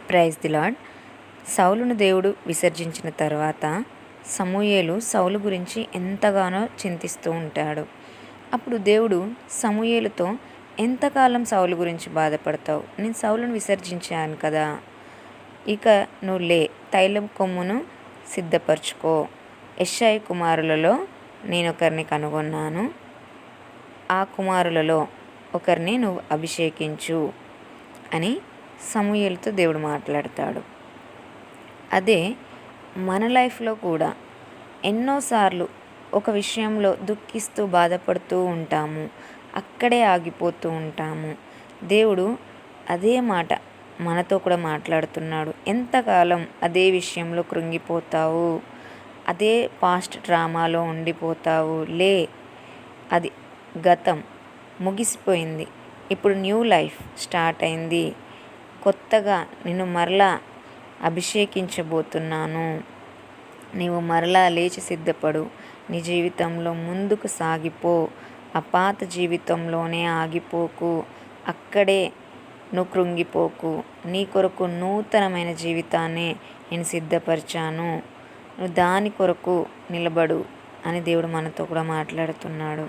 Praise the lord. సౌలును దేవుడు విసర్జించిన తర్వాత సమూయేలు సౌలు గురించి ఎంతగానో చింతిస్తూ ఉంటాడు. అప్పుడు దేవుడు సమూయేలుతో, ఎంతకాలం సౌలు గురించి బాధపడతావు? నేను సౌలును విసర్జించాను కదా, ఇక నువ్వు లే, తైలం కొమ్మును సిద్ధపరచుకో. యెష్షయి కుమారులలో నేనొకరిని కనుగొన్నాను, ఆ కుమారులలో ఒకరిని నువ్వు అభిషేకించు అని సమూయేలుతో దేవుడు మాట్లాడతాడు. అదే మన లైఫ్లో కూడా ఎన్నోసార్లు ఒక విషయంలో దుఃఖిస్తూ బాధపడుతూ ఉంటాము, అక్కడే ఆగిపోతూ ఉంటాము. దేవుడు అదే మాట మనతో కూడా మాట్లాడుతున్నాడు. ఎంతకాలం అదే విషయంలో కృంగిపోతావు, అదే పాస్ట్ డ్రామాలో ఉండిపోతావు? లే, అది గతం, ముగిసిపోయింది. ఇప్పుడు న్యూ లైఫ్ స్టార్ట్ అయింది. కొత్తగా నిన్ను మరలా అభిషేకించబోతున్నాను. నీవు మరలా లేచి సిద్ధపడు. నీ జీవితంలో ముందుకు సాగిపో. ఆ పాత జీవితంలోనే ఆగిపోకు, అక్కడే నువ్వు కృంగిపోకు. నీ కొరకు నూతనమైన జీవితాన్ని నేను సిద్ధపరిచాను, నువ్వు దాని కొరకు నిలబడు అని దేవుడు మనతో కూడా మాట్లాడుతున్నాడు.